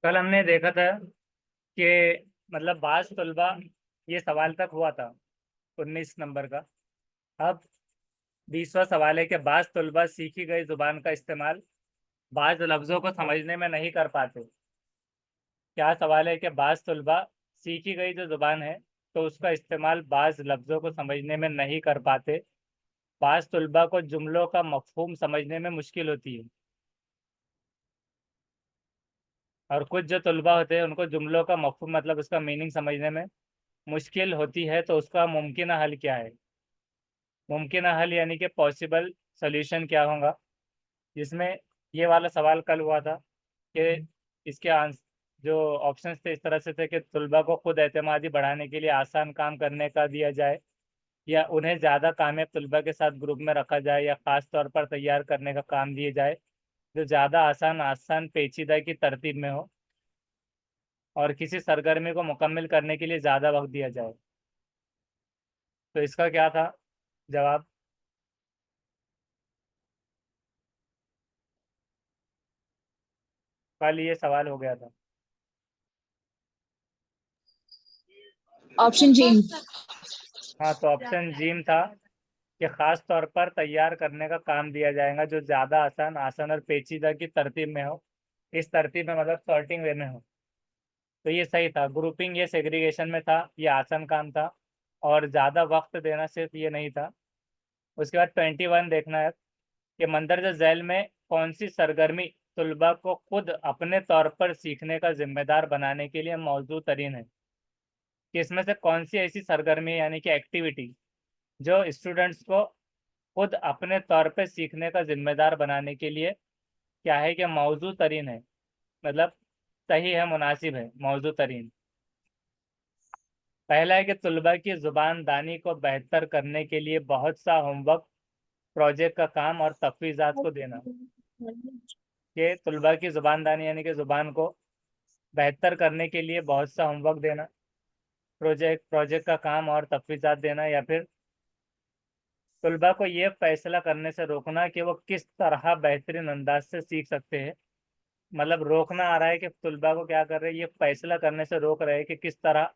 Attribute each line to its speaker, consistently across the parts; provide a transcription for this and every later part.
Speaker 1: कल हमने देखा था कि मतलब बाज तलबा, ये सवाल तक हुआ था 19 नंबर का। अब 20वां सवाल है कि बाज तलबा सीखी गई जुबान का इस्तेमाल बाज लफ्ज़ों को समझने में नहीं कर पाते। क्या सवाल है कि बाज तलबा सीखी गई जो जुबान है तो उसका इस्तेमाल बाज लफ्ज़ों को समझने में नहीं कर पाते। बाज तलबा को जुमलों का मफहूम समझने में मुश्किल होती है, और कुछ जो तलबा होते हैं उनको जुमलों का मफहूम मतलब उसका मीनिंग समझने में मुश्किल होती है। तो उसका मुमकिन हल क्या है? मुमकिन हल यानी कि पॉसिबल सोल्यूशन क्या होगा? जिसमें ये वाला सवाल कल हुआ था कि इसके आंसर जो ऑप्शंस थे इस तरह से थे कि तलबा को खुद एतमादी बढ़ाने के लिए आसान काम करने का दिया जाए, या उन्हें ज़्यादा कामयाब तलबा के साथ ग्रुप में रखा जाए, या ख़ास तौर पर तैयार करने का काम दिए जाए जो ज़्यादा आसान आसान पेचीदा की तरतीब में हो, और किसी सरगर्मी को मुकम्मल करने के लिए ज़्यादा वक्त दिया जाए। तो इसका क्या था जवाब? कल ये सवाल हो गया था।
Speaker 2: ऑप्शन जी।
Speaker 1: हाँ, तो ऑप्शन जीम था कि खास तौर पर तैयार करने का काम दिया जाएगा जो ज़्यादा आसान आसान और पेचीदा की तरतीब में हो। इस तरतीब में मतलब सॉर्टिंग वे में हो। तो ये सही था। ग्रुपिंग ये सेग्रीगेशन में था, ये आसान काम था। और ज़्यादा वक्त देना सिर्फ ये नहीं था। उसके बाद 21 देखना है कि मंदरजा झैल में कौन सी सरगर्मी तलबा को खुद अपने तौर पर सीखने का जिम्मेदार बनाने के लिए मौजूद तरीन है। कि इसमें से कौन सी ऐसी सरगर्मी यानी कि एक्टिविटी जो स्टूडेंट्स को खुद अपने तौर पे सीखने का जिम्मेदार बनाने के लिए क्या है कि मौजू तरीन है, मतलब सही है, मुनासिब है, मौजू तरीन। पहला है कि तलबा की ज़ुबान दानी को बेहतर करने के लिए बहुत सा होमवर्क, प्रोजेक्ट का काम और तफवीज़ात को देना। कि तलबा की ज़ुबान दानी यानी कि ज़ुबान को बेहतर करने के लिए बहुत सा होमवर्क देना, प्रोजेक्ट प्रोजेक्ट का काम और तफवीज़ात देना, या फिर तलबा को ये फैसला करने से रोकना कि वो किस तरह बेहतरीन अंदाज से सीख सकते हैं। मतलब रोकना आ रहा है कि तलबा को क्या कर रहे हैं, ये फैसला करने से रोक रहे हैं कि किस तरह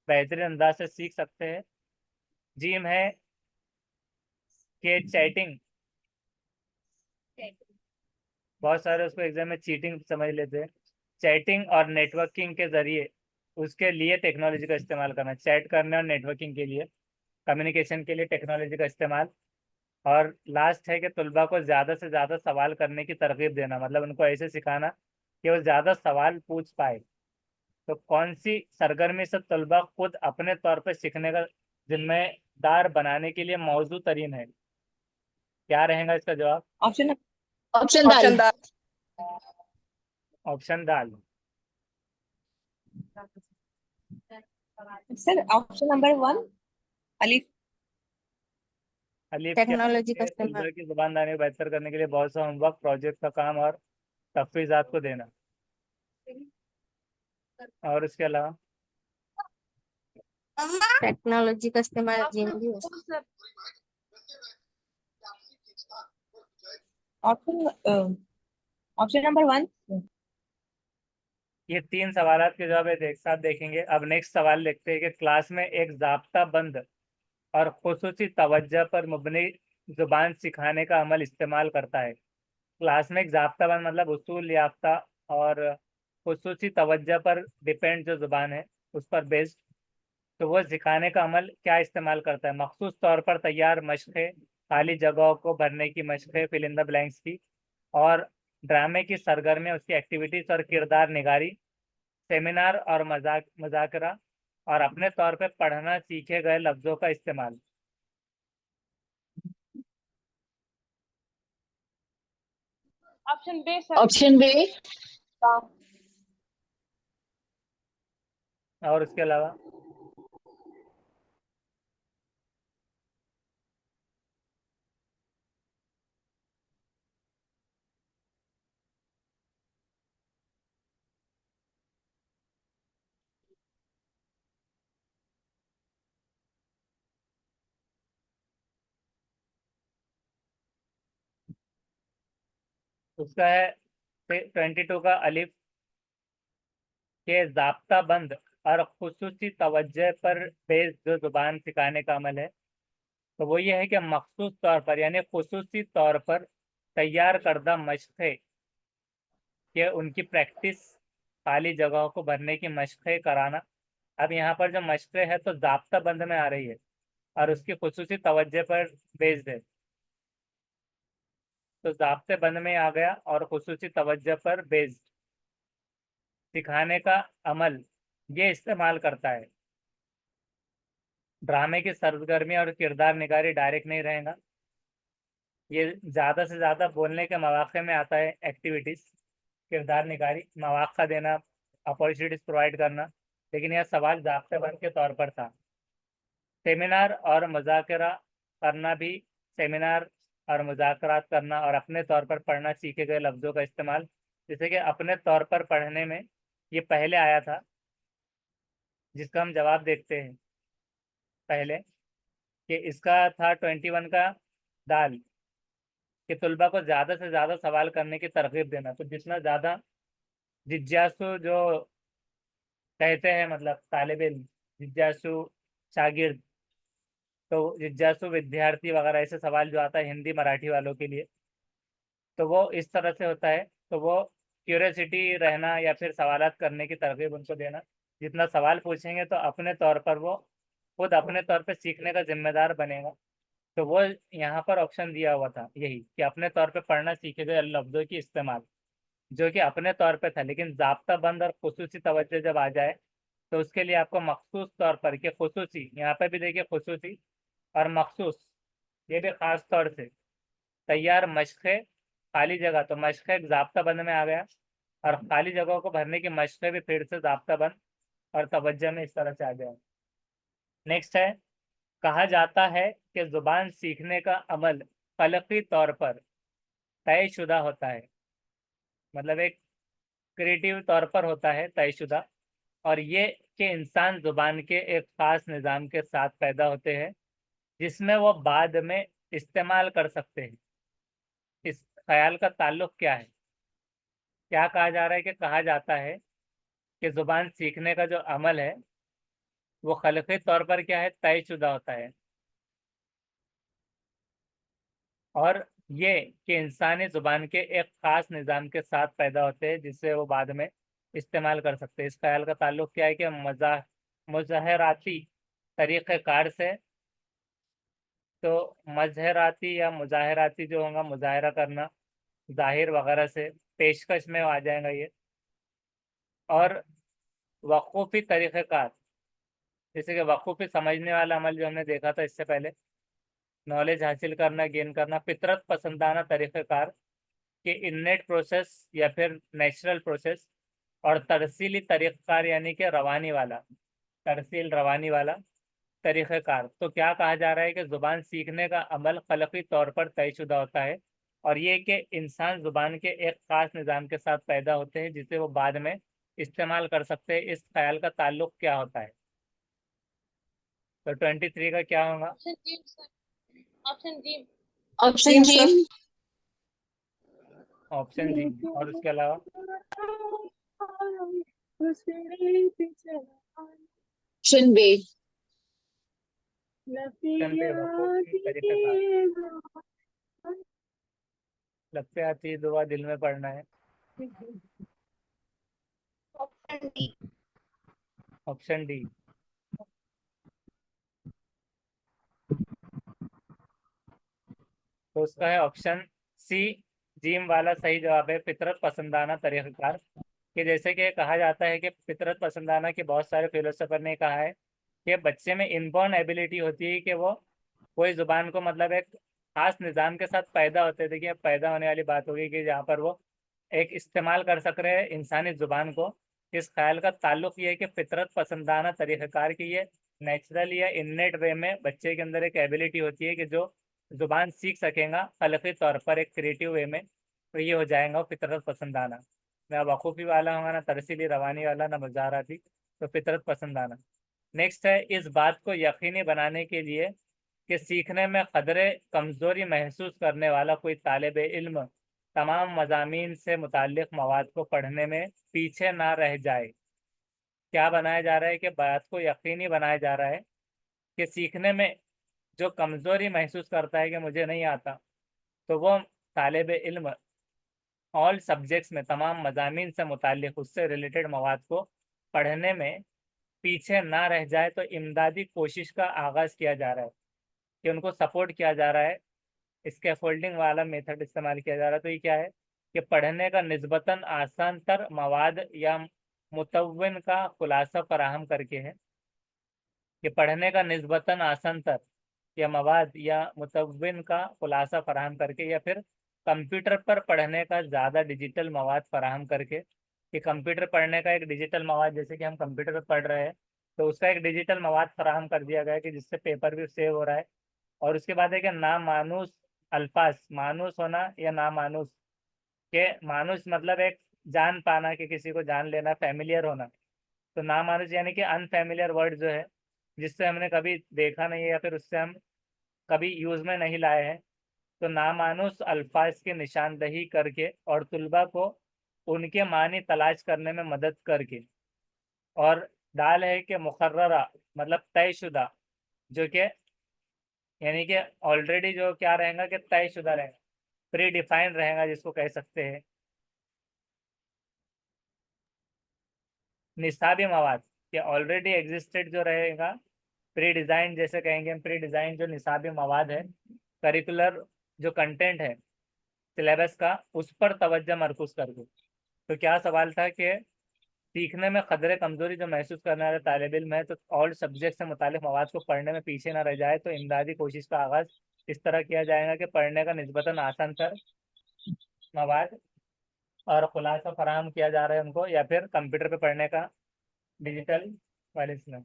Speaker 1: बेहतरीन अंदाज से सीख सकते हैं। जीम है कि चैटिंग, बहुत सारे उसको एग्जाम में चीटिंग समझ लेते हैं। चैटिंग और नेटवर्किंग के जरिए उसके लिए टेक्नोलॉजी का इस्तेमाल करना, चैट करने और नेटवर्किंग के लिए, कम्युनिकेशन के लिए टेक्नोलॉजी का इस्तेमाल। और लास्ट है कि तलबा को ज़्यादा से ज़्यादा सवाल करने की तरगीब देना, मतलब उनको ऐसे सिखाना कि वो ज़्यादा सवाल पूछ पाए। तो कौन सी सरगर्मी से तलबा खुद अपने तौर पर सीखने का जिम्मेदार बनाने के लिए मौजू तरीन है? क्या रहेगा इसका जवाब?
Speaker 2: ऑप्शन ऑप्शन दाल।
Speaker 3: ऑप्शन दाल।
Speaker 1: ऑप्शन दाल।
Speaker 2: सर ऑप्शन नंबर वन अलीफ।
Speaker 1: अलीफ क्या है
Speaker 3: टेक्नोलॉजी का
Speaker 1: कि
Speaker 3: इस्तेमाल।
Speaker 1: तलबा की जुबानदानी को बेहतर करने के लिए बहुत सा होमवर्क, प्रोजेक्ट का काम और तफवीज़ात को देना। और इसके अलावा
Speaker 3: टेक्नोलॉजी का इस्तेमाल जिम भी हो
Speaker 2: ऑप्शन ऑप्शन नंबर वन।
Speaker 1: ये तीन सवालात के जवाब एक साथ देखेंगे। अब नेक्स्ट सवाल देखते हैं कि क्लास में एक ज़ाब्ता बंद और खुसूसी तवज्जो पर मुबनी ज़ुबान सिखाने का अमल इस्तेमाल करता है। क्लास में एक ज़ाब्ता बंद मतलब उसूल याफ्ता और खुसूसी तवज्जो पर डिपेंड जो ज़ुबान है उस पर बेस्ड, तो वो सिखाने का अमल क्या इस्तेमाल करता है? मखसूस तौर पर तैयार मशक़ें, खाली जगहों को भरने की मशक़ें, फिल इन द ब्लैंक्स की, और ड्रामे की सरगर्मियाँ, उसकी एक्टिविटीज़ और किरदार निगारी, सेमिनार और मजाकरा, और अपने तौर पे पढ़ना सीखे गए लफ्ज़ों का इस्तेमाल।
Speaker 2: Option B sir. Option B.
Speaker 1: और उसके अलावा उसका है 22 का अलिफ, के ज़ाब्ता बंद और खुसूसी तवज्जो पर बेस्ड जो ज़ुबान सिखाने का अमल है, तो वो ये है कि मखसूस तौर पर यानी खुसूसी तौर पर तैयार करदा मशक़ें कि उनकी प्रैक्टिस खाली जगहों को भरने की मशक़ें कराना। अब यहाँ पर जो मशक़ें है तो ज़ाब्ता बंद में आ रही है और उसकी खुसूसी तवज्जो पर बेस्ड है। तो ज़ाब्ते बंद में आ गया और खुसूसी तवज्जो पर बेस्ड सिखाने का अमल ये इस्तेमाल करता है। ड्रामे की सरगर्मी और किरदार निगारी डायरेक्ट नहीं रहेगा, ये ज़्यादा से ज़्यादा बोलने के मौके में आता है। एक्टिविटीज़ किरदार निगारी मौका देना, अपॉर्चुनिटीज़ प्रोवाइड करना, लेकिन यह सवाल ज़ाब्ते बंद के तौर पर था। सेमिनार और मुज़ाकरा करना भी, सेमिनार और मुज़ाकरात करना और अपने तौर पर पढ़ना सीखे गए लफ्ज़ों का इस्तेमाल, जैसे कि अपने तौर पर पढ़ने में ये पहले आया था, जिसका हम जवाब देखते हैं पहले कि इसका था 21 का दाल कि तुलबा को ज़्यादा से ज़्यादा सवाल करने की तरगीब देना। तो जितना ज़्यादा जिज्ञासु जो कहते हैं मतलब तालिब इल्म, जिज्ञासु शागिर्द, तो जिज्ञासु विद्यार्थी वगैरह ऐसे सवाल जो आता है हिंदी मराठी वालों के लिए, तो वो इस तरह से होता है। तो वो क्यूरियोसिटी रहना या फिर सवालात करने की तरगीब उनको देना। जितना सवाल पूछेंगे तो अपने तौर पर वो खुद अपने तौर पे सीखने का ज़िम्मेदार बनेगा। तो वो यहाँ पर ऑप्शन दिया हुआ था यही कि अपने तौर पे पढ़ना सीखे गए लफ्ज़ों की इस्तेमाल, जो कि अपने तौर पे था। लेकिन ज़ाब्ता बंद और खुसूसी तवज्जो जब आ जाए तो उसके लिए आपको मखसूस तौर पर कि खुसूसी, यहाँ पे भी देखिए खुसूसी और मखसूस, ये भी ख़ास तौर से तैयार मशक़ें, खाली जगह, तो मशक़ें एक ज़ाब्ता बंद में आ गया और खाली जगहों को भरने की मशक़ें भी फिर से ज़ाब्ता बंद और तवज्जो में इस तरह से आ गया। नेक्स्ट है, कहा जाता है कि ज़ुबान सीखने का अमल ख़लक़ी तौर पर तयशुदा होता है, मतलब एक क्रिएटिव तौर पर होता है, तयशुदा, और ये कि इंसान ज़ुबान के एक ख़ास निज़ाम के साथ पैदा होते हैं जिसमें वो बाद में इस्तेमाल कर सकते हैं। इस ख़्याल का ताल्लुक़ क्या है? क्या कहा जा रहा है कि कहा जाता है कि ज़ुबान सीखने का जो अमल है वो ख़लक़ी तौर पर क्या है? तयशुदा होता है, और ये कि इंसानी ज़ुबान के एक ख़ास निज़ाम के साथ पैदा होते हैं जिससे वो बाद में इस्तेमाल कर सकते हैं। इस ख़्याल का ताल्लुक़ क्या है कि मुज़ाहराती तरीक़ेकार से, तो मज़हराती या मुज़ाहराती जो होगा, मुज़ाहरा करना, ज़ाहिर वगैरह से, पेशकश में आ जाएगा ये, और वक़ूफ़ी तरीक़ेकार, जैसे कि वक़ूफ़ी समझने वाला अमल जो हमने देखा था इससे पहले, नॉलेज हासिल करना, गेन करना, फितरत पसंदाना तरीक़ेकार के इन्नेट प्रोसेस या फिर नेचुरल प्रोसेस, और तरसीली तरीक़ेकार यानी कि रवानी वाला, तरसील रवानी वाला तरीक़ेकार। तो क्या कहा जा रहा है कि ज़ुबान सीखने का अमल ख़लक़ी तौर पर तयशुदा होता है, और ये कि इंसान ज़ुबान के एक ख़ास निज़ाम के साथ पैदा होते हैं जिसे वो बाद में इस्तेमाल कर सकते हैं। इस ख़्याल का ताल्लुक़ क्या होता है? तो 23 का क्या होगा?
Speaker 2: ऑप्शन जी सर, ऑप्शन जी।
Speaker 3: ऑप्शन जी।
Speaker 1: ऑप्शन जी, और उसके अलावा
Speaker 3: ऑप्शन बी।
Speaker 1: ऑप्शन पे वक़ूफ़ी तरीक़ेकार। लब पे आती है दुआ, दिल में पढ़ना है।
Speaker 3: Option D.
Speaker 1: Option D. तो उसका है ऑप्शन सी, जीम वाला सही जवाब है, फितरत पसंदाना तरीक़ेकार। कि जैसे कि कहा जाता है कि फितरत पसंदाना के बहुत सारे फिलोसोफर ने कहा है कि बच्चे में इनबॉर्न एबिलिटी होती है कि वो कोई ज़ुबान को मतलब एक खास निज़ाम के साथ पैदा होते हैं। देखिए, पैदा होने वाली बात होगी कि जहाँ पर वो एक इस्तेमाल कर सक रहे हैं इंसानी ज़ुबान को। इस ख्याल का ताल्लुक़ ये है कि फितरत पसंदाना तरीक़ेकार की ये नेचुरल या इन्नेट वे में बच्चे के अंदर एक एबिलिटी होती है कि जो ज़ुबान सीख सकेगा ख़लक़ी तौर पर एक क्रिएटिव वे में, तो ये हो जाएगा वो फितरत पसंदाना। ना वक़ूफ़ी वाला होगा, ना तरसीली रवानी वाला, ना मुज़ाहराती, तो फितरत पसंदाना। नेक्स्ट है, इस बात को यकीनी बनाने के लिए कि सीखने में क़दरे कमज़ोरी महसूस करने वाला कोई तालिब इल्म तमाम मज़ामीन से मुताल्लिक़ मवाद को पढ़ने में पीछे ना रह जाए, क्या बनाया जा रहा है कि बात को यकीनी बनाया जा रहा है कि सीखने में जो कमज़ोरी महसूस करता है कि मुझे नहीं आता, तो वो तालिब इल्म ऑल सब्जेक्ट्स में तमाम मज़ामीन से मुताल्लिक़ उससे रिलेटेड मवाद को पढ़ने में पीछे ना रह जाए। तो इमदादी कोशिश का आगाज़ किया जा रहा है कि उनको सपोर्ट किया जा रहा है, स्कैफोल्डिंग वाला मेथड इस्तेमाल किया जा रहा है। तो ये क्या है कि पढ़ने का निस्बतन आसान तर मवाद या मुतव्विन का खुलासा फराहम करके है, कि पढ़ने का निस्बतन आसान तर या मवाद या मुतव्विन का खुलासा फराहम करके, या फिर कंप्यूटर पर पढ़ने का ज़्यादा डिजिटल मवाद फराहम करके। कि कंप्यूटर पढ़ने का एक डिजिटल मवाद, जैसे कि हम कंप्यूटर पर पढ़ रहे हैं, तो उसका एक डिजिटल मवाद फराहम कर दिया गया है कि जिससे पेपर भी सेव हो रहा है। और उसके बाद है कि नामानूस अल्फाज, मानूस होना या नामानूस, के मानूस मतलब एक जान पाना, कि किसी को जान लेना, फैमिलियर होना। तो नामानूस यानी कि अनफैमिलियर वर्ड जो है, जिससे हमने कभी देखा नहीं है या फिर उससे हम कभी यूज़ में नहीं लाए हैं। तो नामानुस अल्फाज की निशानदही करके और तुलबा को उनके मानी तलाश करने में मदद करके। और दाल है कि मुकर्ररा मतलब तयशुदा, जो कि यानी कि ऑलरेडी जो क्या रहेगा कि तयशुदा रहेगा, प्री डिफाइंड रहेगा, जिसको कह सकते हैं। निसाबी मवाद के ऑलरेडी एग्जिस्टेड जो रहेगा, प्री डिज़ाइन जैसे कहेंगे हम, प्री डिज़ाइन जो निसाबी मवाद है, करिकुलर जो कंटेंट है सिलेबस का, उस पर तवज्जो मरकूज करके। तो क्या सवाल था कि सीखने में खदरे कमजोरी जो महसूस करने वाले तालिब इल्म है, तो ऑल सब्जेक्ट से मुतालिक मवाद को पढ़ने में पीछे ना रह जाए, तो इमदादी कोशिश का आगाज़ इस तरह किया जाएगा कि पढ़ने का निस्बतन आसान तर मवाद और खुलासा फराहम किया जा रहा है उनको, या फिर कंप्यूटर पे पढ़ने का डिजिटल वाले इसमें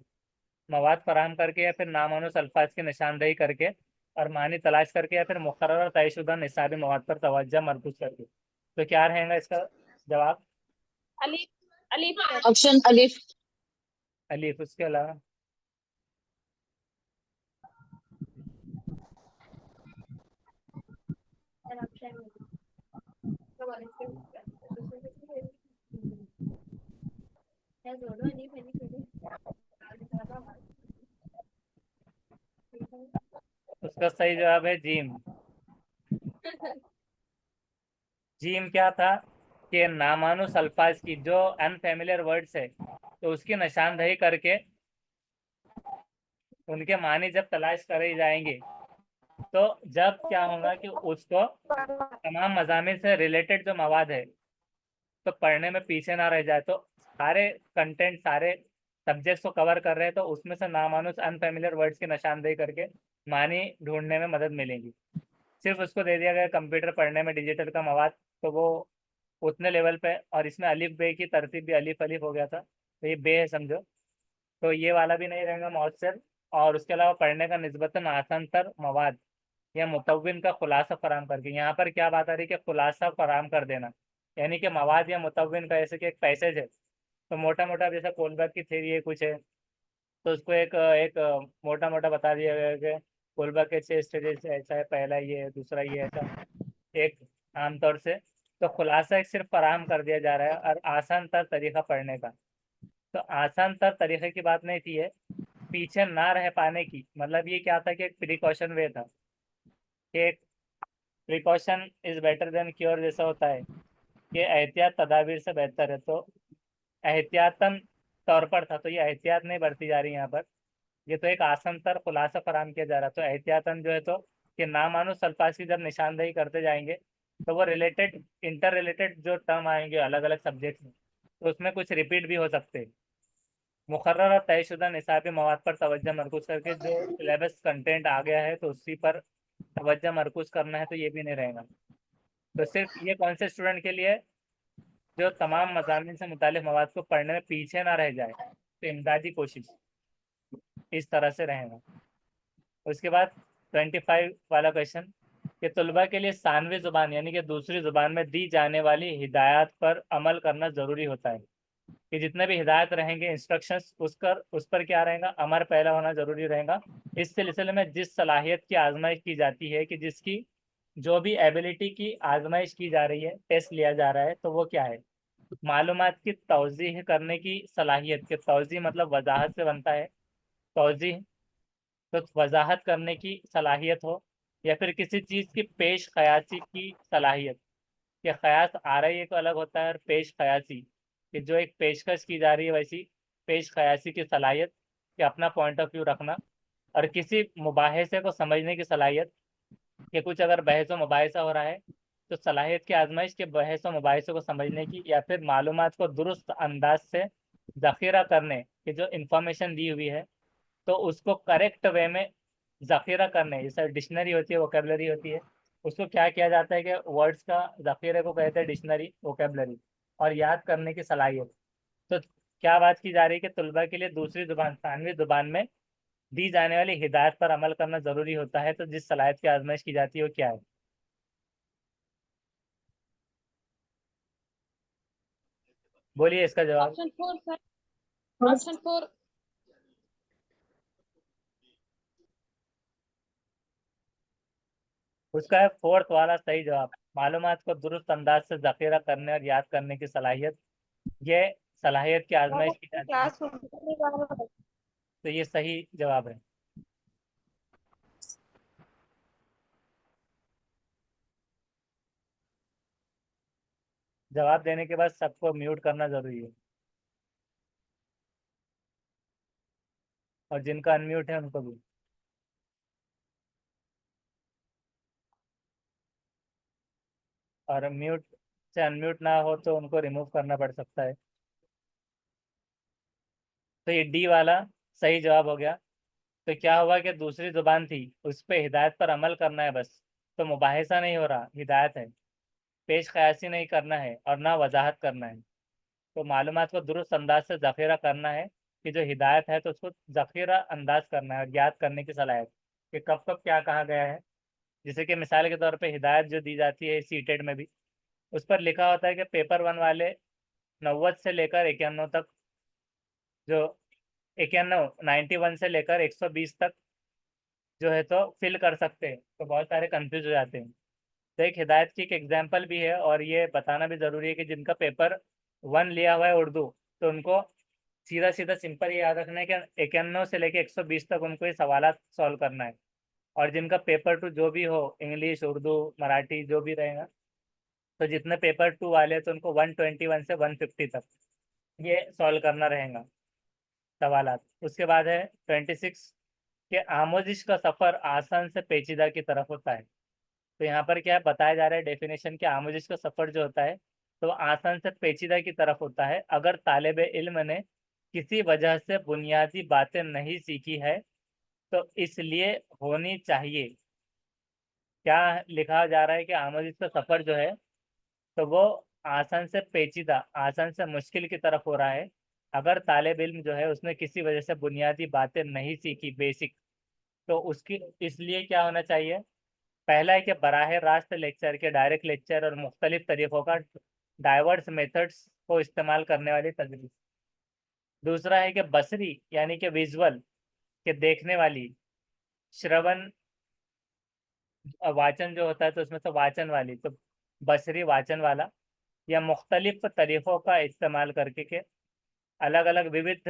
Speaker 1: मवाद फराहम करके, या फिर नामानुस अल्फाज की निशानदही करके और मानी तलाश करके, या फिर मुकर्रर और तयशुदा निसाबी मवाद पर तवज्जो मरकूज करके। तो क्या रहेगा इसका जवाब?
Speaker 2: अलीफ अलीफ
Speaker 3: ऑप्शन अलिफ।
Speaker 1: अलीफ। उसके अलावा उसका सही जवाब है जीम। जीम क्या था कि नामानुस अल्फाज की जो अनफेमिलियर वर्ड्स है, तो उसकी निशानदही करके उनके मानी जब तलाश करे जाएंगे, तो जब क्या होगा कि उसको तमाम मज़ामिन से रिलेटेड जो मवाद है, तो पढ़ने में पीछे ना रह जाए। तो सारे कंटेंट, सारे सब्जेक्ट्स को कवर कर रहे हैं, तो उसमें से नामानुस अनफेमिलियर वर्ड्स की निशानदेही करके मानी ढूंढने में मदद मिलेगी। सिर्फ उसको दे दिया गया कंप्यूटर पढ़ने में डिजिटल का मवाद, तो वो उतने लेवल पे, और इसमें अलिफ बे की तरतीब भी अलिफ अलिफ हो गया था, तो ये बे है समझो। तो ये वाला भी नहीं रहेगा मौसर। और उसके अलावा पढ़ने का निस्बतन आसान तर मवाद या मुतव्विन का खुलासा फराम करके। यहाँ पर क्या बात आ रही है कि खुलासा फराम कर देना, यानी कि मवाद या मुतव्विन का, जैसे कि एक पैसेज है, तो मोटा मोटा जैसा कोलबर्ग की थ्योरी है कुछ है, तो उसको एक एक मोटा मोटा बता दिया गया कि कोलबर्ग के 6 स्टेजेस ऐसा है, पहला ये है, दूसरा ये ऐसा एक आमतौर से। तो खुलासा एक सिर्फ फराहम कर दिया जा रहा है, और आसान तर तरीका पढ़ने का। तो आसान तर तरीके की बात नहीं थी है, पीछे ना रह पाने की। मतलब ये क्या था कि एक प्रिकॉशन वे था, कि एक precaution is better than cure जैसा होता है, कि एहतियात तदाबीर से बेहतर है। तो एहतियातन तौर पर था, तो ये एहतियात नहीं बरती जा रही यहाँ पर, ये तो एक आसान तर खुलासा फराम किया जा रहा है। तो एहतियातन जो है, तो कि नामानुस अल्फाज की जब निशानदेही करते जाएंगे, तो वो रिलेटेड, इंटर रिलेटेड जो टर्म आएंगे अलग अलग सब्जेक्ट में, तो उसमें कुछ रिपीट भी हो सकते हैं। मुकर्रर और तयशुदा निसाबी मवाद पर तवज्जो मरकूज करके जो सिलेबस कंटेंट आ गया है, तो उसी पर तवज्जो मरकूज करना है, तो ये भी नहीं रहेगा। तो सिर्फ ये कौन से स्टूडेंट के लिए, जो तमाम मज़ामिन से मुतालिक मवाद को पढ़ने में पीछे ना रह जाए, तो इमदादी कोशिश इस तरह से रहेगा। उसके बाद 25 वाला क्वेश्चन, कि तलबा के लिए सानवी ज़ुबान यानी कि दूसरी ज़ुबान में दी जाने वाली हिदायत पर अमल करना ज़रूरी होता है। कि जितने भी हिदायत रहेंगे, इंस्ट्रक्शंस, उस पर क्या रहेगा, अमर पहला होना ज़रूरी रहेगा। इस सिलसिले में जिस सलाहियत की आजमाइश की जाती है, कि जिसकी जो भी एबिलिटी की आजमाइश की जा रही है, टेस्ट लिया जा रहा है, तो वो क्या है? मालूमात की तौजीह करने की सलाहियत, के तौजीह मतलब वजाहत से बनता है, तौजीह तो वजाहत करने की सलाहियत हो, या फिर किसी चीज़ की पेश क़यासी की सलाहियत। कि क़यास आरई एक अलग होता है और पेश क़यासी, कि जो एक पेशकश की जा रही है वैसी पेश क़यासी की सलाहियत, कि अपना पॉइंट ऑफ व्यू रखना। और किसी मुबाहिसे को समझने की सलाहियत, कि कुछ अगर बहस व मुबाहिसा हो रहा है तो सलाहियत की आजमाइश के बहस व मुबाहिसे को समझने की, या फिर मालूमात को दुरुस्त अंदाज से ज़ख़ीरा करने की, जो इंफॉर्मेशन दी हुई है तो उसको करेक्ट वे में ज़ख़ीरा करने, जैसे डिक्शनरी होती है, वोकेबलरी होती है, उसको क्या किया जाता है कि वर्ड्स का ज़ख़ीरे को कहते हैं डिक्शनरी, वोकेबलरी, और याद करने की सलाहियत। तो क्या बात की जा रही है कि तलबा के लिए दूसरी ज़ुबान, सानवी ज़ुबान में दी जाने वाली हिदायत पर अमल करना ज़रूरी होता है, तो जिस सलाहियत की आजमाइश की जाती है वो क्या है? बोलिए इसका जवाब।
Speaker 2: Option 4 sir, option 4।
Speaker 1: उसका है फोर्थ वाला सही जवाब, मालूमात को दुरुस्त अंदाज से ज़ख़ीरा करने और याद करने की सलाहियत, ये सलाहियत की आजमाइश की जाती है,
Speaker 2: क्लास में
Speaker 1: तो ये सही जवाब है। जवाब देने के बाद सबको म्यूट करना ज़रूरी है, और जिनका अनम्यूट है उनको भी। और म्यूट से अनम्यूट ना हो तो उनको रिमूव करना पड़ सकता है। तो ये डी वाला सही जवाब हो गया। तो क्या हुआ कि दूसरी ज़ुबान थी, उस पर हिदायत पर अमल करना है बस, तो मुबाहिसा नहीं हो रहा, हिदायत है, पेश क़यासी नहीं करना है और ना वजाहत करना है। तो मालूमात को दुरुस्त अंदाज से ज़ख़ीरा करना है, कि जो हिदायत है तो उसको ज़ख़ीरा अंदाज करना है और याद करने की सलाहियत, कि कब कब क्या कहा गया है। जैसे कि मिसाल के तौर पे हिदायत जो दी जाती है सीटेड में भी, उस पर लिखा होता है कि पेपर 1 वाले 90 से लेकर 91 तक, जो 91 91 से लेकर 120 तक जो है तो फिल कर सकते हैं, तो बहुत सारे कंफ्यूज हो जाते हैं। तो एक हिदायत की एक एग्जाम्पल भी है, और ये बताना भी ज़रूरी है कि जिनका पेपर 1 लिया हुआ है उर्दू, तो उनको सीधा सीधा सिंपल ये याद रखना है कि 91 से लेकर 120 तक उनको ये सवालात सॉल्व करना है। और जिनका पेपर 2 जो भी हो, इंग्लिश, उर्दू, मराठी, जो भी रहेगा, तो जितने पेपर 2 वाले हैं तो उनको 121 से 150 तक ये सॉल्व करना रहेगा सवालात। उसके बाद है 26 के आमोजिश का सफ़र आसान से पेचीदा की तरफ होता है। तो यहाँ पर क्या बताया जा रहा है डेफिनेशन, के आमोजिश का सफ़र जो होता है तो वो आसान से पेचीदा की तरफ होता है अगर तालिब इल्म ने किसी वजह से बुनियादी बातें नहीं सीखी है, तो इसलिए होनी चाहिए। क्या लिखा जा रहा है कि आमोजिश का सफ़र जो है तो वो आसान से पेचीदा, आसान से मुश्किल की तरफ हो रहा है अगर तालिब इल्म जो है उसने किसी वजह से बुनियादी बातें नहीं सीखी, बेसिक। तो उसकी इसलिए क्या होना चाहिए? पहला है कि बराह रास्त लेक्चर के, डायरेक्ट लेक्चर और मुख्तलिफ तरीक़ों का, डाइवर्स मेथड्स को इस्तेमाल करने वाली तदरीस। दूसरा है कि बसरी यानी कि विजुअल, के देखने वाली, श्रवण वाचन जो होता है तो उसमें से वाचन वाली, तो बसरी वाचन वाला, या मुख्तलिफ तरीक़ों का इस्तेमाल करके, के अलग अलग विविध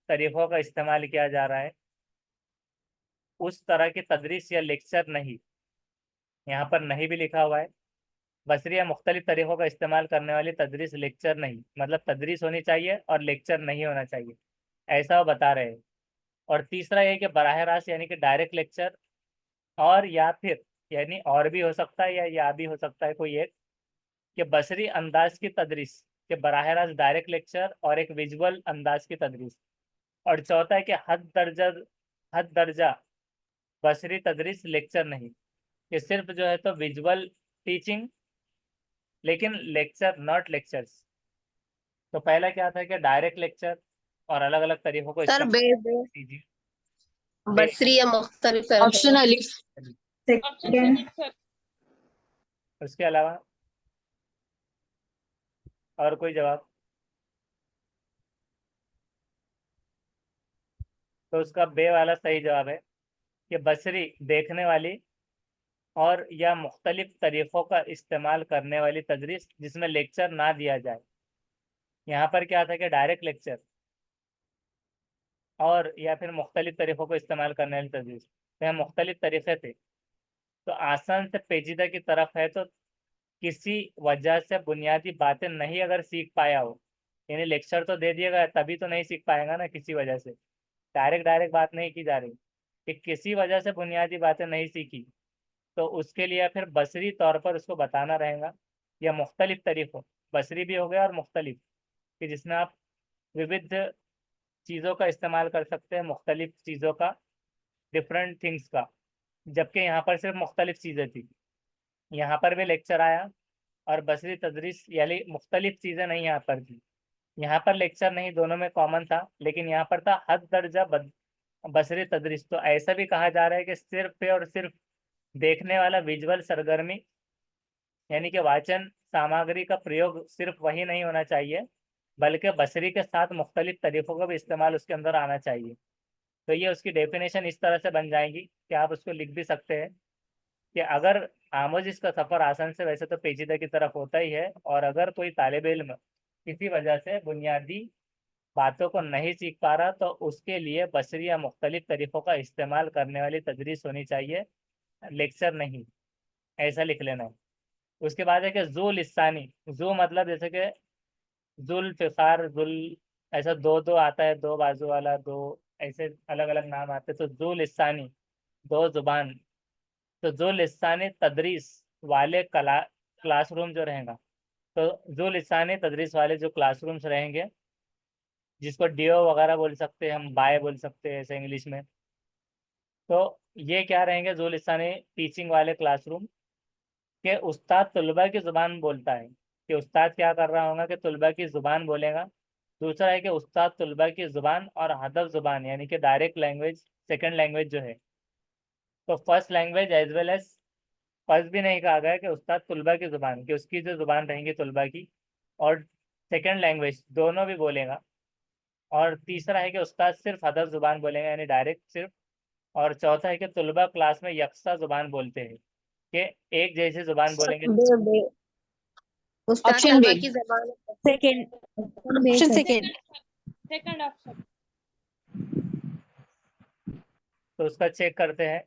Speaker 1: तरीक़ों का इस्तेमाल किया जा रहा है, उस तरह की तदरीस या लेक्चर नहीं। यहाँ पर नहीं भी लिखा हुआ है। बसरी या मुख्तलिफ तरीक़ों का इस्तेमाल करने वाली तदरीस, लेक्चर नहीं, मतलब तदरीस होनी चाहिए और लेक्चर नहीं होना चाहिए, ऐसा वो बता रहे हैं। और तीसरा ये कि बराह रास्त यानी कि डायरेक्ट लेक्चर, और या फिर, यानी और भी हो सकता है या भी हो सकता है कोई एक, कि बसरी अंदाज की तदरीस, के बराह रास्त डायरेक्ट लेक्चर और एक विजुअल अंदाज की तदरीस। और चौथा है कि हद दर्जा बसरी तदरीस, लेक्चर नहीं, कि सिर्फ जो है तो विजुअल टीचिंग, लेकिन लेक्चर नॉट लेक्चर्स। तो पहला क्या था कि डायरेक्ट लेक्चर और अलग अलग तरीकों को
Speaker 3: सर
Speaker 1: इस्तेमाल
Speaker 3: बे
Speaker 1: कीजिए।
Speaker 3: बसरी या मुख्तलिफ ऑप्शन अलिफ
Speaker 2: ऑप्शन
Speaker 3: सेकंड।
Speaker 2: Second sir.
Speaker 1: उसके अलावा और कोई जवाब? तो उसका बे वाला सही जवाब है, कि बसरी देखने वाली और या मुख्तलिफ तरीक़ों का इस्तेमाल करने वाली तदरीस जिसमें लेक्चर ना दिया जाए। यहाँ पर क्या था कि डायरेक्ट लेक्चर और या फिर मुख्तलिफ तरीक़ों को इस्तेमाल करने वाली तजवीज़, तो यहाँ मुख्तलिफ तरीक़े थे। तो आसान से पेचीदा की तरफ है, तो किसी वजह से बुनियादी बातें नहीं अगर सीख पाया हो, यानी लेक्चर तो दे दिया गया तभी तो नहीं सीख पाएगा ना, किसी वजह से डायरेक्ट डायरेक्ट बात नहीं की जा रही, कि किसी वजह से बुनियादी बातें नहीं सीखी, तो उसके लिए फिर बसरी तौर पर उसको बताना रहेगा, या मुख्तलिफ तरीक़ों, बसरी भी हो गया और मुख्तलिफ, कि जिसमें आप विविध चीज़ों का इस्तेमाल कर सकते हैं, मुख्तलिफ चीज़ों का, डिफरेंट थिंग्स का, जबकि यहाँ पर सिर्फ मुख्तलिफ चीज़ें थी। यहाँ पर भी लेक्चर आया और बसरी तदरीस, यानी मुख्तलिफ चीज़ें नहीं यहाँ पर थी। यहाँ पर लेक्चर नहीं, दोनों में कॉमन था, लेकिन यहाँ पर था हद दर्जा बसरी तदरीस। तो ऐसा भी कहा जा रहा है कि सिर्फ और सिर्फ देखने वाला विजुअल सरगर्मी, यानी कि वाचन सामग्री का प्रयोग सिर्फ वही नहीं होना चाहिए, बल्कि बसरी के साथ मुख्तलिफ तरीक़ों का भी इस्तेमाल उसके अंदर आना चाहिए। तो ये उसकी डेफिनेशन इस तरह से बन जाएगी कि आप उसको लिख भी सकते हैं कि अगर आमोजिश का सफ़र आसान से वैसे तो पेचीदा की तरफ होता ही है, और अगर कोई तालिब इल्म किसी वजह से बुनियादी बातों को नहीं सीख पा रहा, तो उसके लिए बसरी या मुख्तलिफ तरीक़ों का इस्तेमाल करने वाली तदरीस होनी चाहिए, लेक्चर नहीं। ऐसा लिख लेना है। उसके बाद है कि जू लिसानी, जू मतलब जैसे कि जुल फिकार जुल, ऐसा दो दो आता है, दो बाजू वाला, दो ऐसे अलग अलग नाम आते हैं, तो जू लिसानी दो जुबान। तो जो लिसानी तदरीस वाले क्लासरूम जो रहेगा, तो जो लिसानी तदरीस वाले जो क्लासरूम्स रहेंगे, जिसको डीओ वगैरह बोल सकते हैं हम, बाय बोल सकते हैं ऐसे इंग्लिश में, तो ये क्या रहेंगे, जो लिसानी टीचिंग वाले क्लासरूम के उस्ताद तलबा की ज़ुबान बोलता है, कि उस्ताद क्या कर रहा होगा कि तलबा की ज़ुबान बोलेगा। दूसरा है कि उस्ताद तलबा की ज़ुबान और हदफ ज़ुबान, यानी कि डायरेक्ट लैंग्वेज, सेकंड लैंग्वेज जो है, तो first language as well as, first भी नहीं कहा गया कि उस्ताद तलबा की ज़ुबान, कि उसकी जो ज़ुबान रहेंगी तलबा की, और सेकंड लैंग्वेज दोनों भी बोलेगा। और तीसरा है कि उस्ताद सिर्फ हदफ ज़ुबान बोलेगा, यानी डायरेक्ट सिर्फ। और चौथा है कि तलबा क्लास में यकसा ज़ुबान बोलते हैं, कि एक जैसी ज़ुबान बोलेंगे।
Speaker 3: बे उस्ताद
Speaker 2: ऑप्शन
Speaker 3: तलबा
Speaker 2: बी।
Speaker 3: की जबान
Speaker 2: second, option second.
Speaker 4: Second option.
Speaker 1: तो उसका चेक करते हैं।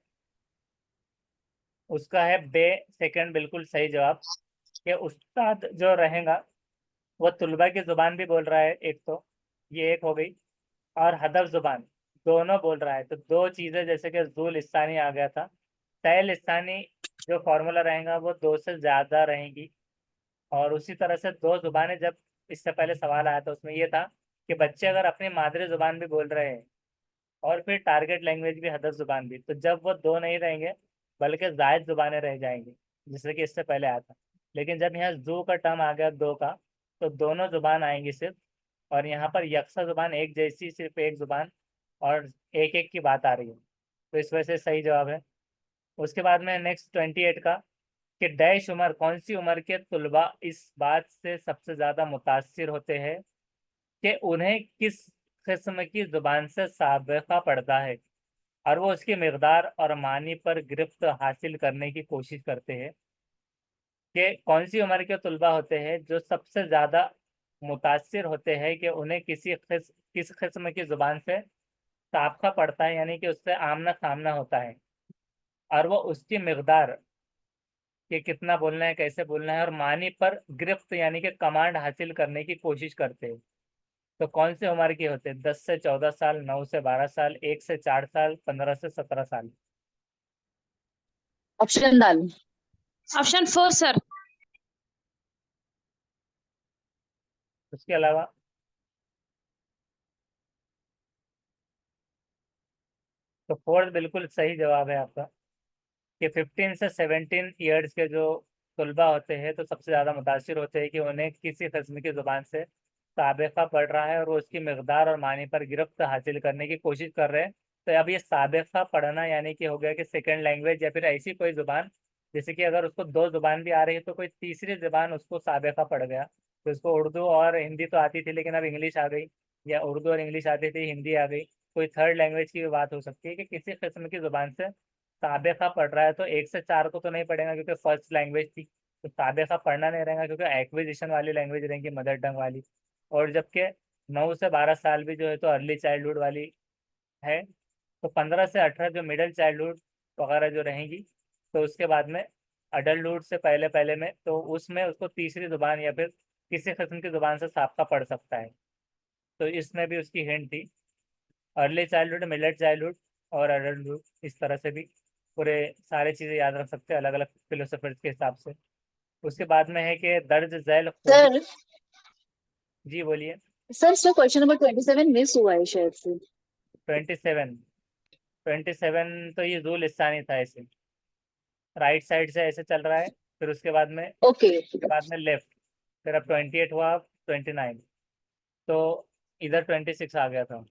Speaker 1: उसका है बे, सेकंड बिल्कुल सही जवाब, कि उस्ताद जो रहेगा वो तलबा की ज़ुबान भी बोल रहा है एक, तो ये एक हो गई, और हदफ ज़ुबान दोनों बोल रहा है। तो दो चीज़ें, जैसे कि जू लिसानी आ गया था, तय लिसानी जो फॉर्मूला रहेगा वो दो से ज़्यादा रहेंगी। और उसी तरह से दो ज़ुबानें, जब इससे पहले सवाल आया था उसमें ये था कि बच्चे अगर अपनी मादरी ज़ुबान भी बोल रहे हैं और फिर टारगेट लैंग्वेज भी, हदफ ज़ुबान भी, तो जब वो दो नहीं रहेंगे बल्कि जायद ज़ुबानें रह जाएंगी, जैसे कि इससे पहले आया था। लेकिन जब यहाँ जू का टर्म आ गया दो का, तो दोनों ज़ुबान आएंगी सिर्फ, और यहाँ पर यकसा ज़ुबान एक जैसी, सिर्फ एक ज़ुबान, और एक एक की बात आ रही है, तो इस वजह से सही जवाब है। उसके बाद में नेक्स्ट 28 का, कि डैश उम्र, कौन सी उम्र के तुलबा इस बात से सबसे ज़्यादा मुतासिर होते हैं कि उन्हें किस किस्म की ज़ुबान से साबिक़ा पड़ता है, और वो उसकी मकदार और मानी पर गिरफ्त हासिल करने की कोशिश करते हैं। कि कौन सी उम्र के तुलबा होते हैं जो सबसे ज़्यादा मुतासिर होते हैं कि उन्हें किस किस्म की ज़ुबान से साबिक़ा पड़ता है, यानी कि उससे आमना सामना होता है, और वो उसकी मकदार, कि कितना बोलना है, कैसे बोलना है, और मानी पर गिरफ्त यानी कि कमांड हासिल करने की कोशिश करते हैं। तो कौन से उम्र के होते हैं, 10 से 14 साल, 9 से 12 साल, 1 से 4 साल, 15 से 17 साल।
Speaker 2: ऑप्शन डाल।
Speaker 4: Option 4 sir.
Speaker 1: उसके अलावा तो फोर्थ बिल्कुल सही जवाब है आपका, कि 15 से 17 ईयर्स के जो तलबा होते हैं तो सबसे ज़्यादा मुतासिर होते हैं कि उन्हें किसी किस्म की ज़ुबान से साबिक़ा पढ़ रहा है और वो उसकी मकदार और मानी पर गिरफ्त हासिल करने की कोशिश कर रहे हैं। तो अब ये साबिक़ा पढ़ना यानी कि हो गया कि सेकंड लैंग्वेज या फिर ऐसी कोई ज़ुबान, जैसे कि अगर उसको दो ज़ुबान भी आ रही है तो कोई तीसरी ज़ुबान उसको साबिक़ा पड़ गया। तो उसको उर्दू और हिंदी तो आती थी, लेकिन अब इंग्लिश आ गई, या उर्दू और इंग्लिश आती थी, हिंदी आ गई। कोई थर्ड लैंग्वेज की भी बात हो सकती है कि किसी किस्म की ज़ुबान से साबिक़ा पढ़ रहा है। तो 1 से 4 को तो नहीं पढ़ेगा क्योंकि फर्स्ट लैंग्वेज थी, तो साबिक़ा पढ़ना नहीं रहेगा क्योंकि एक्विजिशन वाली लैंग्वेज रहेंगी, मदर टंग वाली। और जबकि 9 से 12 साल भी जो है तो अर्ली चाइल्डहुड वाली है। तो 15 से 18 जो मिडिल चाइल्डहुड वगैरह जो रहेंगी, तो उसके बाद में अडल्टहुड से पहले पहले में तो उसमें उसको तीसरी जुबान या फिर किसी किस्म की जुबान से साबका पढ़ सकता है। तो इसमें भी उसकी हिंट थी, अर्ली चाइल्डहुड, मिडिल चाइल्डहुड और अडल्टहुड, इस तरह से भी पूरे सारे चीज़ें याद रख सकते हैं अलग अलग फिलोसफर्स के हिसाब से। उसके बाद में है कि दर्ज झैल खूबी।
Speaker 3: सर
Speaker 1: जी बोलिए।
Speaker 3: Sir sir question number 27 miss हुआ है शायद से।
Speaker 1: 27, 27 तो ये जुल स्थानी था, ऐसे राइट साइड से ऐसे चल रहा है, फिर उसके बाद में
Speaker 3: ओके
Speaker 1: लेफ्ट, फिर अब 28 हुआ, अब 29, तो इधर 26 आ गया था।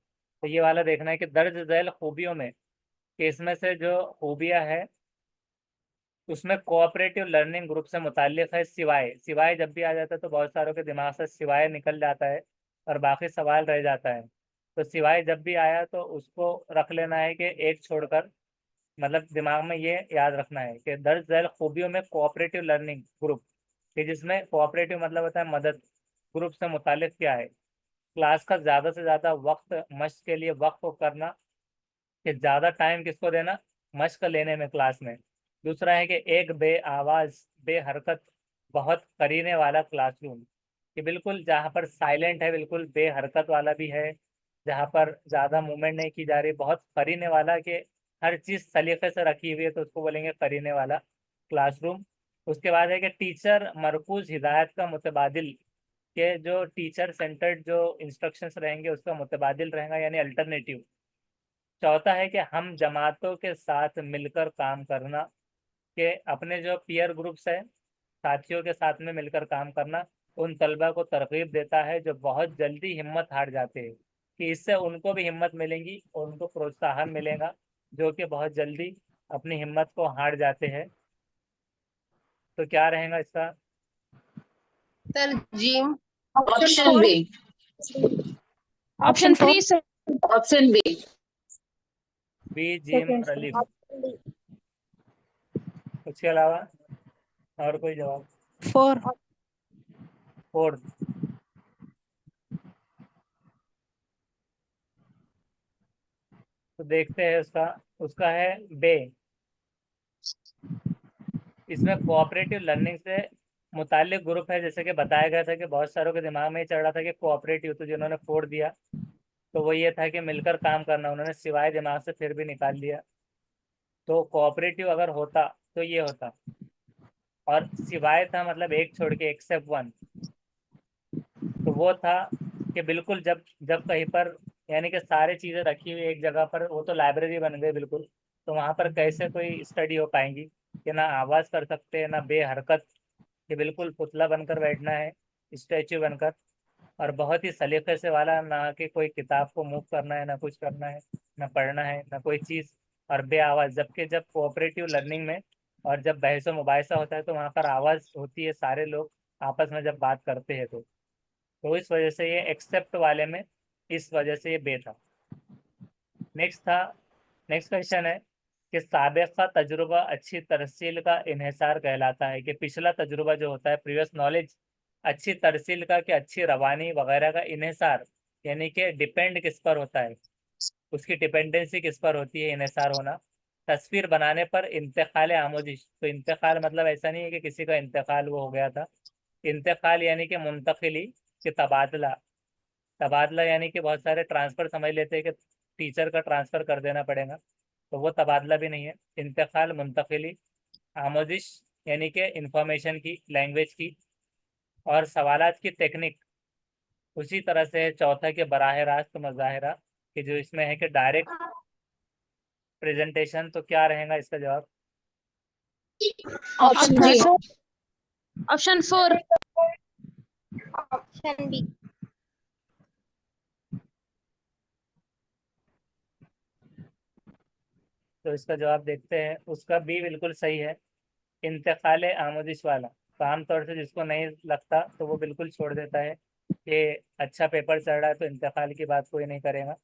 Speaker 1: तो ये वाला देखना है कि दर्ज झैल खूबियों में कि इसमें से जो खूबियाँ है उसमें कोऑपरेटिव लर्निंग ग्रुप से मुताल्लिक है। सिवाय सिवाय जब भी आ जाता है तो बहुत सारों के दिमाग से सिवाय निकल जाता है और बाकी सवाल रह जाता है। तो सिवाय जब भी आया तो उसको रख लेना है कि एक छोड़कर, मतलब दिमाग में ये याद रखना है कि दर्ज झैल खूबियों में कोऑपरेटिव लर्निंग ग्रुप, कि जिसमें कोऑपरेटिव मतलब होता है मदद, ग्रुप से मुताल्लिक क्या है, क्लास का ज़्यादा से ज़्यादा वक्त मश्क के लिए वक्फ करना, कि ज़्यादा टाइम किसको देना, मश्क लेने में क्लास में। दूसरा है कि एक बे आवाज़ बे हरकत बहुत करीने वाला क्लासरूम, कि बिल्कुल जहाँ पर साइलेंट है बिल्कुल बे हरकत वाला भी है, जहाँ पर ज़्यादा मूवमेंट नहीं की जा रही, बहुत करीने वाला, कि हर चीज़ सलीके से रखी हुई है, तो उसको बोलेंगे करीने वाला क्लासरूम। उसके बाद है कि टीचर मरकूज हिदायत का मुतबादिल, के जो टीचर सेंटर्ड जो इंस्ट्रक्शंस रहेंगे उसका मुतबादिल रहेगा, यानी अल्टरनेटिव। चौथा है कि हम जमातों के साथ मिलकर काम करना, कि अपने जो पीयर ग्रुप्स है, साथियों के साथ में मिलकर काम करना उन तलबा को तरगीब देता है जो बहुत जल्दी हिम्मत हार जाते हैं, कि इससे उनको भी हिम्मत मिलेगी और उनको प्रोत्साहन मिलेगा जो कि बहुत जल्दी अपनी हिम्मत को हार जाते हैं। तो क्या रहेगा इसका?
Speaker 3: Sir Jim.
Speaker 2: Option
Speaker 3: option B.
Speaker 4: Option 3, sir.
Speaker 3: Option B.
Speaker 1: B Jim
Speaker 2: second,
Speaker 1: और
Speaker 2: sir.
Speaker 1: अलिफ। उसके अलावा और कोई जवाब?
Speaker 4: 4.
Speaker 1: फोर्थ। तो देखते हैं उसका, उसका है बे। इसमें कोऑपरेटिव लर्निंग से मुतालिक ग्रुप है, जैसे कि बताया गया था कि बहुत सारों के दिमाग में ये चढ़ रहा था कि कोऑपरेटिव, तो जिन्होंने फोड़ दिया तो वो ये था कि मिलकर काम करना, उन्होंने सिवाय दिमाग से फिर भी निकाल लिया। तो कोऑपरेटिव अगर होता तो ये होता, और सिवाय था मतलब एक छोड़ के, एक्सेप्ट वन, तो वो था कि बिल्कुल जब जब कहीं पर, यानी कि सारी चीज़ें रखी हुई एक जगह पर, वो तो लाइब्रेरी बन गई बिल्कुल, तो वहाँ पर कैसे कोई स्टडी हो पाएंगी, कि ना आवाज़ कर सकते हैं ना बेहरकत, कि बिल्कुल पुतला बनकर बैठना है, स्टैचू बनकर, और बहुत ही सलीके से वाला, ना कि कोई किताब को मूव करना है, ना कुछ करना है, ना पढ़ना है, ना कोई चीज़, और बे आवाज़। जबकि जब कोऑपरेटिव लर्निंग में और जब बहस व मुबाहिसा होता है तो वहाँ पर आवाज़ होती है, सारे लोग आपस में जब बात करते हैं तो इस वजह से ये एक्सेप्ट वाले में, इस वजह से ये बे था। नेक्स्ट क्वेश्चन है कि साबिक़ा तजुर्बा अच्छी तरसील का इन्हिसार कहलाता है, कि पिछला तजुर्बा जो होता है, प्रीवियस नॉलेज, अच्छी तरसील का, कि अच्छी रवानी वगैरह का इन्हिसार, यानी कि डिपेंड किस पर होता है, उसकी डिपेंडेंसी किस पर होती है, इन्हिसार होना। तस्वीर बनाने पर इंतकाल आमोजिश, तो इंतकाल मतलब ऐसा नहीं है कि किसी का इंतकाल वो हो गया था, इंतकाल यानी कि मुंतकिली, कि तबादला। तबादला यानी कि बहुत सारे ट्रांसफ़र समझ लेते हैं कि टीचर का ट्रांसफ़र कर देना पड़ेगा, तो वो तबादला भी नहीं है। इंतकाल, मुंतकिली, आमोजिश यानी कि इंफॉर्मेशन की, लैंग्वेज की, और सवालात की टेक्निक उसी तरह से है। चौथा के बराह रास्त मुजाहरा, कि जो इसमें है कि डायरेक्ट प्रेजेंटेशन, तो क्या रहेगा इसका जवाब?
Speaker 3: ऑप्शन
Speaker 2: Option
Speaker 3: जी।
Speaker 2: four.
Speaker 4: Option 4.
Speaker 2: Option B.
Speaker 1: तो इसका जवाब देखते हैं, उसका बी बिल्कुल सही है, इंतकाल आमोजिश वाला। तो आमतौर से जिसको नहीं लगता तो वो बिल्कुल छोड़ देता है कि अच्छा पेपर चल रहा है तो इंतकाल की बात कोई नहीं करेगा,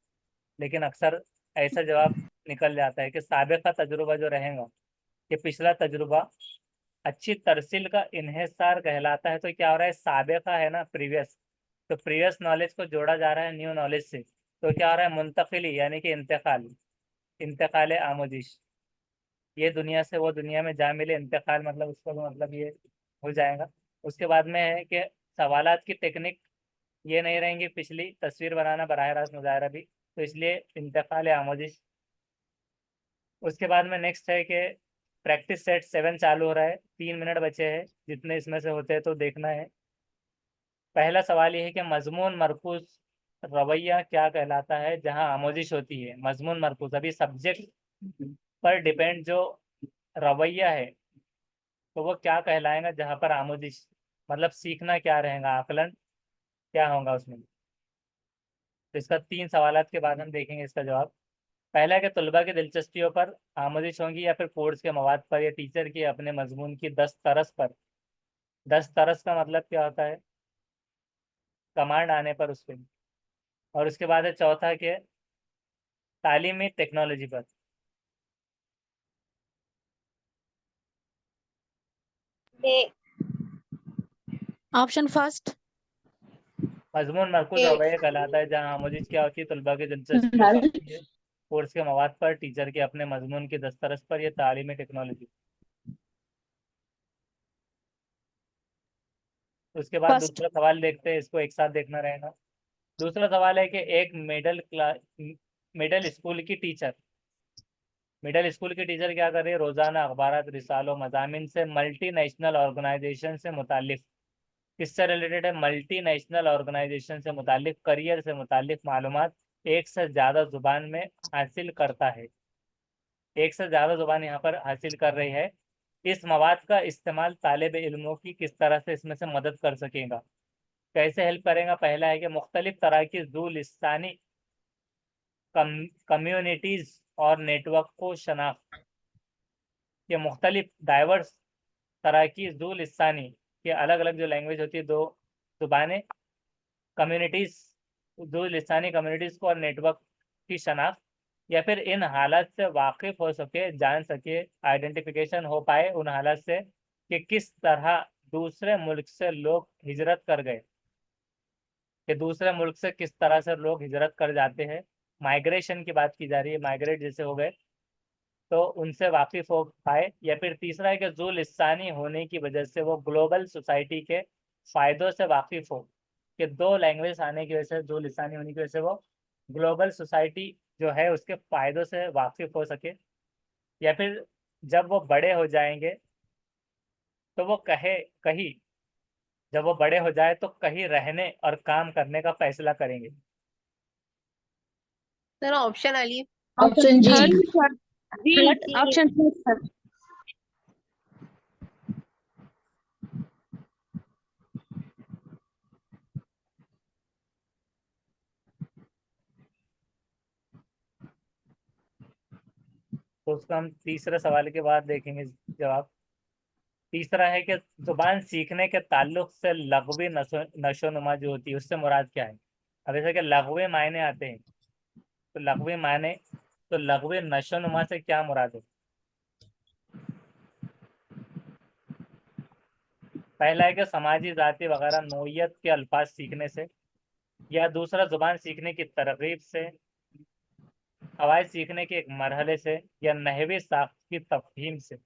Speaker 1: लेकिन अक्सर ऐसा जवाब निकल जाता है कि साबिक़ा तजुर्बा जो रहेगा, कि पिछला तजुर्बा अच्छी तरसील का इन्हिसार कहलाता है। तो क्या हो रहा है, साबिक़ा है ना प्रीवियस, तो प्रीवियस नॉलेज को जोड़ा जा रहा है न्यू नॉलेज से, तो क्या हो रहा है, मुंतकिली यानी कि इंतकाल, इंतकाल आमोजिश, ये दुनिया से वो दुनिया में जा मिले, इंतकाल मतलब उसका भी मतलब ये हो जाएगा। उसके बाद में है कि सवालात की टेक्निक ये नहीं रहेंगी, पिछली तस्वीर बनाना, बराह रास्त मुजाहरा भी, तो इसलिए इंतकाल आमोजिश। उसके बाद में नेक्स्ट है कि प्रैक्टिस सेट 7 चालू हो रहा है, 3 मिनट बचे हैं, जितने इसमें से होते हैं तो देखना है। पहला सवाल ये है कि मजमून मरकूज रवैया क्या कहलाता है जहां आमोजिश होती है। मजमून मरकूज अभी सब्जेक्ट पर डिपेंड जो रवैया है, तो वो क्या कहलाएगा जहां पर आमोजिश, मतलब सीखना क्या रहेगा, आकलन क्या होगा उसमें। तो इसका 3 सवालात के बाद हम देखेंगे इसका जवाब। पहला है कि तलबा की दिलचस्पियों पर आमोजिश होंगी या फिर कोर्स के मवाद पर या टीचर की अपने मजमून की दस्तरस पर। दस्तरस का मतलब क्या होता है, कमांड आने पर उस पर। और उसके बाद है चौथा के तालीमी टेक्नोलॉजी पर।
Speaker 2: A.
Speaker 4: Option first.
Speaker 1: मजमून मरकूज
Speaker 2: A.
Speaker 1: रवैया कहलाता है जहाँ आमोजिश क्या होती है, तलबा की दिलचस्पियों पर होती है, कोर्स के मवाद पर, टीचर के अपने मजमून की दस्तरस पर, या तालीमी टेक्नोलॉजी। उसके बाद
Speaker 4: First.
Speaker 1: दूसरा सवाल देखते हैं, इसको एक साथ देखना रहेगा। दूसरा सवाल है कि एक मिडिल स्कूल की टीचर, मिडिल स्कूल की टीचर क्या कर रही है, रोजाना अखबारात, रिसालों, मजामिन से मल्टी नेशनल ऑर्गेनाइजेशन से मुतालिक, किससे रिलेटेड है, मल्टी नेशनल ऑर्गेनाइजेशन से मुतालिक, करियर से मुतालिक मालूमात एक से ज़्यादा जुबान में हासिल करता है। एक से ज़्यादा जुबान यहाँ पर हासिल कर रही है। इस मवाद का इस्तेमाल तालिब इल्मों की किस तरह से इसमें से मदद कर सकेगा, कैसे हेल्प करेगा। पहला है कि मुख्तलिफ तरह की जू लिस्तानी कम्युनिटीज़ और नेटवर्क को शनाख्त, ये मुख्तलिफ डाइवर्स तरह की जू लिस्तानी, ये अलग अलग जो लैंग्वेज होती है, दो जुबानें, कम्युनिटीज़, दो लिसानी कम्युनिटीज़ को और नेटवर्क की शनाख्त, या फिर इन हालात से वाकिफ हो सके, जान सके, आइडेंटिफिकेशन हो पाए उन हालात से कि किस तरह दूसरे मुल्क से लोग हिजरत कर गए, कि दूसरे मुल्क से किस तरह से लोग हिजरत कर जाते हैं। माइग्रेशन की बात की जा रही है, माइग्रेट जैसे हो गए, तो उनसे वाकिफ हो पाए। या फिर तीसरा है कि जो लिसानी होने की वजह से वो ग्लोबल सोसाइटी के फ़ायदों से वाकिफ हो, कि दो लैंग्वेज आने की वजह से, जो लिसानी होने की वजह से वो ग्लोबल सोसाइटी जो है उसके फ़ायदों से वाकिफ हो सके। या फिर जब वो बड़े हो जाएंगे तो वो कहीं, जब वो बड़े हो जाए तो कहीं रहने और काम करने का फैसला करेंगे।
Speaker 3: Sir option Ali.
Speaker 2: Option G.
Speaker 4: Third, sir.
Speaker 2: G.
Speaker 4: Third option, sir.
Speaker 1: तो उसका हम तीसरे सवाल के बाद देखेंगे जवाब। तीसरा है कि जुबान सीखने के ताल्लुक से लग़वी नशोनुमा जो होती है उससे मुराद क्या है। अब जैसे कि लग़वी मायने आते हैं, तो लग़वी मायने, तो लग़वी नशोनुमा से क्या मुराद है। पहला है कि समाजी, ज़ाती वगैरह नोयत के अल्फाज सीखने से, या दूसरा जुबान सीखने की तरगीब से, कवायद सीखने के एक मरहले से, या नहवी साख्त की तफहीम से।